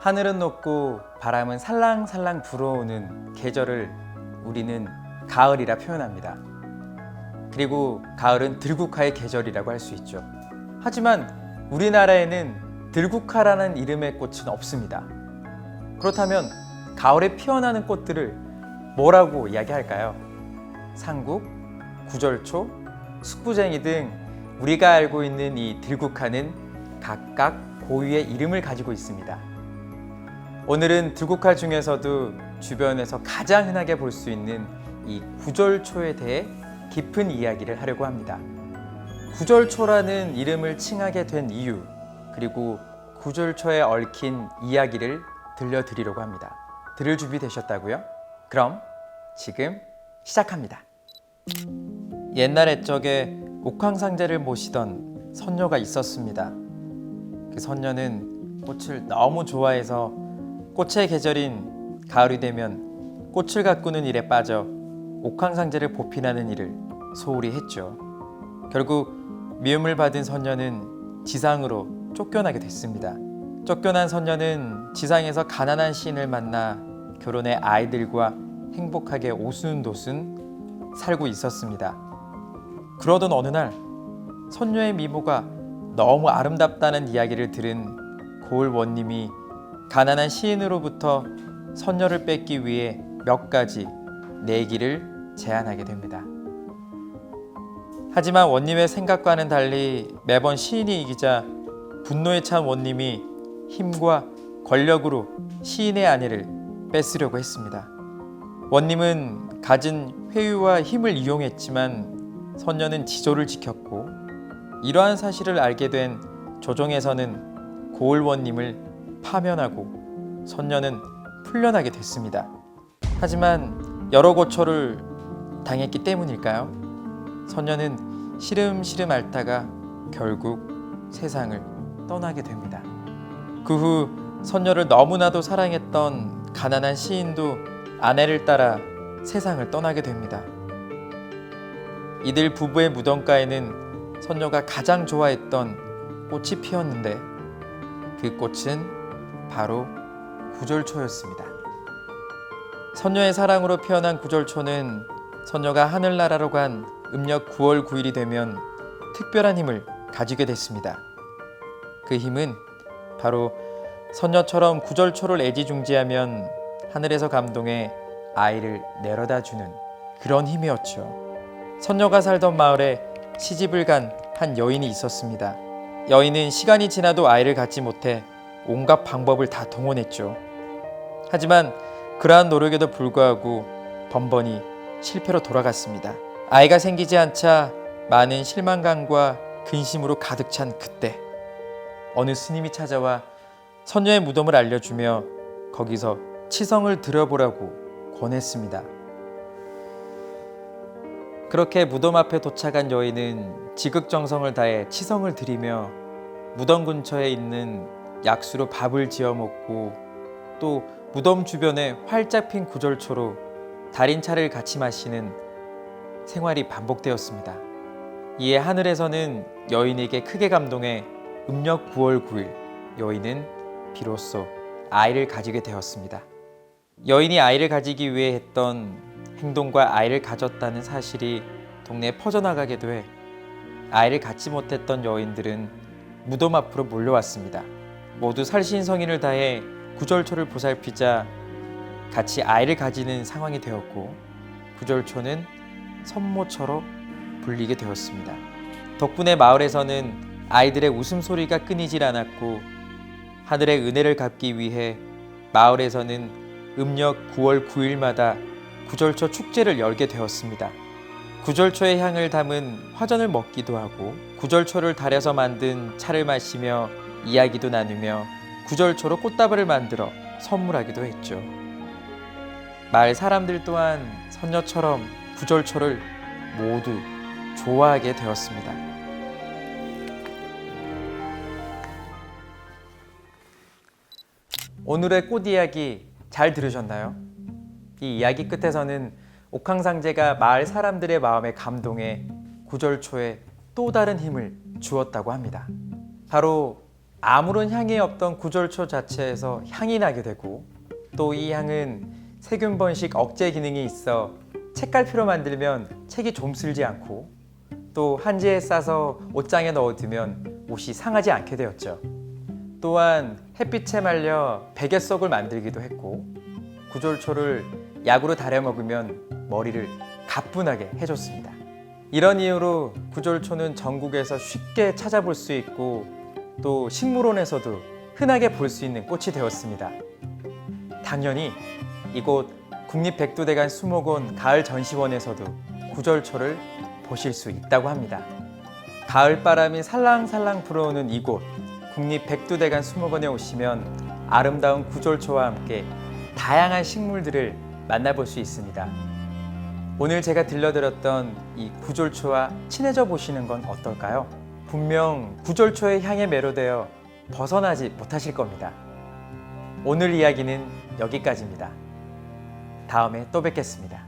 하늘은 높고 바람은 살랑살랑 불어오는 계절을 우리는 가을이라 표현합니다. 그리고 가을은 들국화의 계절이라고 할 수 있죠. 하지만 우리나라에는 들국화라는 이름의 꽃은 없습니다. 그렇다면 가을에 피어나는 꽃들을 뭐라고 이야기할까요? 상국, 구절초, 숙부쟁이 등 우리가 알고 있는 이 들국화는 각각 고유의 이름을 가지고 있습니다. 오늘은 들국화 중에서도 주변에서 가장 흔하게 볼 수 있는 이 구절초에 대해 깊은 이야기를 하려고 합니다. 구절초라는 이름을 칭하게 된 이유, 그리고 구절초에 얽힌 이야기를 들려드리려고 합니다. 들을 준비 되셨다고요? 그럼 지금 시작합니다. 옛날 옛적에 옥황상제를 모시던 선녀가 있었습니다. 그 선녀는 꽃을 너무 좋아해서 꽃의 계절인 가을이 되면 꽃을 가꾸는 일에 빠져 옥황상제를 보필하는 일을 소홀히 했죠. 결국 미움을 받은 선녀는 지상으로 쫓겨나게 됐습니다. 쫓겨난 선녀는 지상에서 가난한 시인을 만나 결혼해 아이들과 행복하게 오순도순 살고 있었습니다. 그러던 어느 날 선녀의 미모가 너무 아름답다는 이야기를 들은 고을 원님이 가난한 시인으로부터 선녀를 뺏기 위해 몇 가지 내기를 제안하게 됩니다. 하지만 원님의 생각과는 달리 매번 시인이 이기자 분노에 찬 원님이 힘과 권력으로 시인의 아내를 뺏으려고 했습니다. 원님은 가진 회유와 힘을 이용했지만 선녀는 지조를 지켰고, 이러한 사실을 알게 된 조정에서는 고을 원님을 파면하고 선녀는 풀려나게 됐습니다. 하지만 여러 고초를 당했기 때문일까요? 선녀는 시름시름 앓다가 결국 세상을 떠나게 됩니다. 그 후 선녀를 너무나도 사랑했던 가난한 시인도 아내를 따라 세상을 떠나게 됩니다. 이들 부부의 무덤가에는 선녀가 가장 좋아했던 꽃이 피었는데 그 꽃은 바로 구절초였습니다. 선녀의 사랑으로 피어난 구절초는 선녀가 하늘나라로 간 음력 9월 9일이 되면 특별한 힘을 가지게 됐습니다. 그 힘은 바로 선녀처럼 구절초를 애지중지하면 하늘에서 감동해 아이를 내려다주는 그런 힘이었죠. 선녀가 살던 마을에 시집을 간 한 여인이 있었습니다. 여인은 시간이 지나도 아이를 갖지 못해 온갖 방법을 다 동원했죠. 하지만 그러한 노력에도 불구하고 번번이 실패로 돌아갔습니다. 아이가 생기지 않자 많은 실망감과 근심으로 가득 찬 그때 어느 스님이 찾아와 선녀의 무덤을 알려주며 거기서 치성을 들어보라고 권했습니다. 그렇게 무덤 앞에 도착한 여인은 지극정성을 다해 치성을 드리며 무덤 근처에 있는 약수로 밥을 지어 먹고 또 무덤 주변에 활짝 핀 구절초로 달인 차를 같이 마시는 생활이 반복되었습니다. 이에 하늘에서는 여인에게 크게 감동해 음력 9월 9일 여인은 비로소 아이를 가지게 되었습니다. 여인이 아이를 가지기 위해 했던 행동과 아이를 가졌다는 사실이 동네에 퍼져나가게 돼 아이를 갖지 못했던 여인들은 무덤 앞으로 몰려왔습니다. 모두 살신성인을 다해 구절초를 보살피자 같이 아이를 가지는 상황이 되었고 구절초는 선모처로 불리게 되었습니다. 덕분에 마을에서는 아이들의 웃음소리가 끊이질 않았고 하늘의 은혜를 갚기 위해 마을에서는 음력 9월 9일마다 구절초 축제를 열게 되었습니다. 구절초의 향을 담은 화전을 먹기도 하고 구절초를 달여서 만든 차를 마시며 이야기도 나누며 구절초로 꽃다발을 만들어 선물하기도 했죠. 마을 사람들 또한 선녀처럼 구절초를 모두 좋아하게 되었습니다. 오늘의 꽃 이야기 잘 들으셨나요? 이 이야기 끝에서는 옥황상제가 마을 사람들의 마음에 감동해 구절초에 또 다른 힘을 주었다고 합니다. 바로 아무런 향이 없던 구절초 자체에서 향이 나게 되고, 또 이 향은 세균 번식 억제 기능이 있어 책갈피로 만들면 책이 좀 쓸지 않고, 또 한지에 싸서 옷장에 넣어두면 옷이 상하지 않게 되었죠. 또한 햇빛에 말려 베개 속을 만들기도 했고, 구절초를 약으로 달여 먹으면 머리를 가뿐하게 해줬습니다. 이런 이유로 구절초는 전국에서 쉽게 찾아볼 수 있고, 또 식물원에서도 흔하게 볼 수 있는 꽃이 되었습니다. 당연히 이곳 국립백두대간 수목원 가을 전시원에서도 구절초를 보실 수 있다고 합니다. 가을 바람이 살랑살랑 불어오는 이곳 국립백두대간 수목원에 오시면 아름다운 구절초와 함께 다양한 식물들을 만나볼 수 있습니다. 오늘 제가 들려드렸던 이 구절초와 친해져 보시는 건 어떨까요? 분명 구절초의 향에 매료되어 벗어나지 못하실 겁니다. 오늘 이야기는 여기까지입니다. 다음에 또 뵙겠습니다.